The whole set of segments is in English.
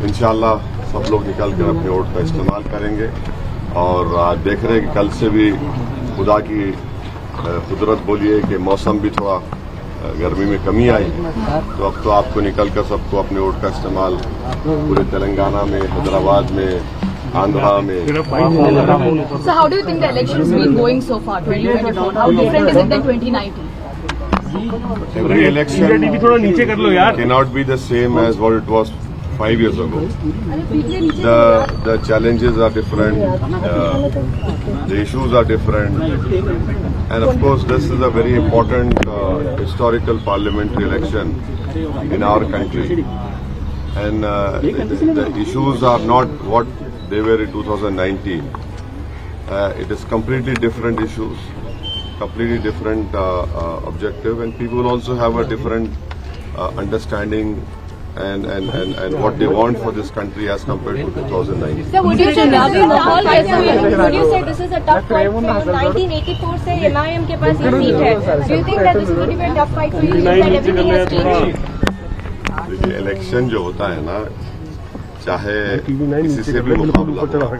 इंशाअल्लाह सब लोग निकल कर अपने वोट का इस्तेमाल करेंगे। और आज देख रहे हैं कि कल से भी खुदा की कुदरत बोलिए कि मौसम भी थोड़ा गर्मी में कमी आई, तो अब तो आपको निकल कर सबको अपने वोट का इस्तेमाल पूरे तेलंगाना में, हैदराबाद में, आंध्रा में। So how do you think the elections been going so far, 2024? How different is it than 2019? Every election cannot be the same as what it was 5 years ago. The challenges are different, the issues are different, and of course this is a very important historical parliamentary election in our country. And the issues are not what they were in 2019. It is completely different issues, completely different objective, and people also have a different understanding and what they want for this country as compared to 2019. So would you say this is a tough fight for you? 1984 से MIM के पास ये seat है. Do you think that this is going to be a tough fight for you? That everything has changed. देखिए, election जो होता है ना, चाहे किसी से भी मुकाबला हो,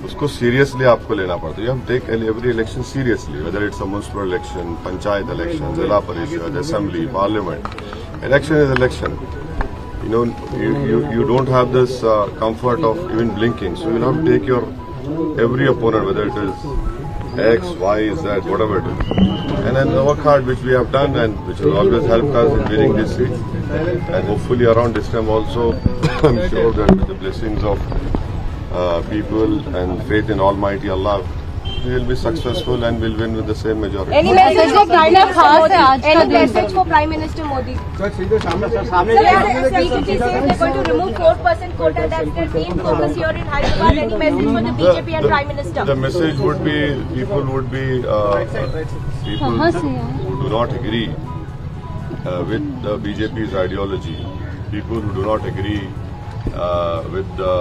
उसको सीरियसली आपको लेना पड़ता है. हम take every election seriously, whether it's a municipal election, panchayat election, zila parishad, assembly, parliament. Election is election. You know, you don't have this comfort of even blinking. So you have to take your every opponent, whether it is X, Y, Z, whatever it is, and then work hard, which we have done, and which will always help us in winning this seat. And hopefully around this time also, I'm sure that with the blessings of people and faith in Almighty Allah, we will be successful and will win with the same majority. Any message for Prime Minister Modi? Any message for Prime Minister Modi? Sir, CPT says they're going to remove 4% quota. That's their main focus here in Hyderabad. Any message for the BJP and Prime Minister? The message would be, people would be, people who do not agree with the BJP's ideology, people who do not agree with the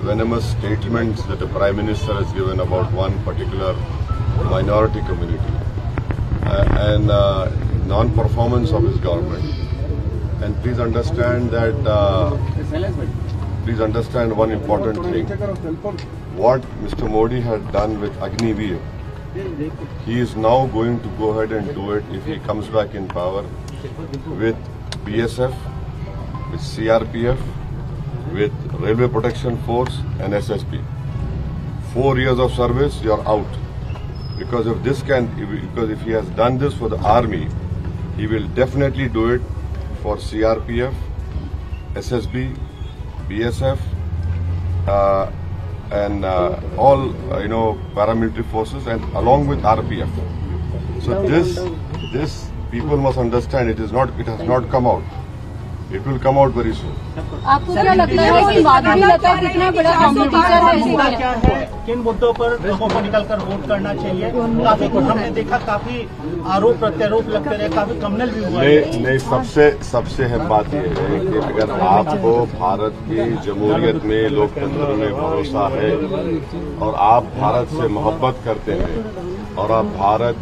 venomous statements that the Prime Minister has given about one particular minority community and non-performance of his government. And please understand that, please understand one important thing. What Mr. Modi had done with Agniveer, he is now going to go ahead and do it if he comes back in power with BSF, with CRPF, with Railway Protection Force and SSB. 4 years of service, you're out. Because if he has done this for the army, he will definitely do it for CRPF, SSB, BSF, and all paramilitary forces, and along with RPF. So this people must understand. It has not come out. It will come out very soon. आपको क्या लगता है कि माधवी लता कितना बड़ा competitor है इसमें? क्या है, किन मुद्दों पर लोगों को निकलकर वोट करना चाहिए? काफी हमने देखा, काफी आरोप प्रत्यारोप लगते रहे, काफी कम्युनल भी हुआ है. नहीं, सबसे अहम बात यह है कि अगर आपको भारत की जमहूरियत में, लोकतंत्र में भरोसा है और आप भारत से मोहब्बत करते हैं और आप भारत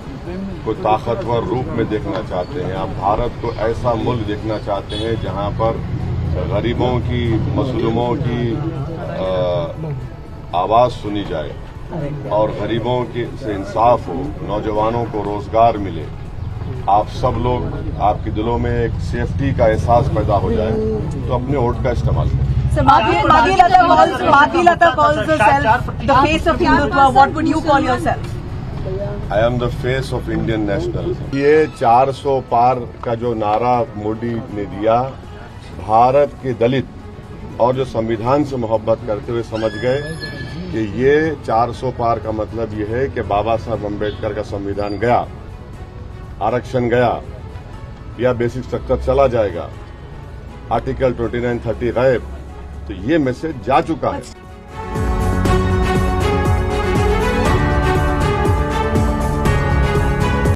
को ताकतवर रूप में देखना चाहते हैं, आप भारत को ऐसा मुल्क देखना चाहते हैं जहां पर गरीबों की, मजलूमों की आवाज सुनी जाए और गरीबों के से इंसाफ हो, नौजवानों को रोजगार मिले, आप सब लोग, आपके दिलों में एक सेफ्टी का एहसास पैदा हो जाए, तो अपने वोट का इस्तेमाल करें. So Madhvi Lata calls herself the face of Hindutva. What would you call yourself? I am the face of Indian nationalism. ये 400 पार का जो नारा मोदी ने दिया, भारत के दलित और जो संविधान से मोहब्बत करते हुए समझ गए कि ये 400 पार का मतलब ये है कि बाबा साहब अम्बेडकर का संविधान गया, आरक्षण गया, या बेसिक स्ट्रक्चर चला जाएगा, आर्टिकल 29-30 गायब. तो ये मैसेज जा चुका है.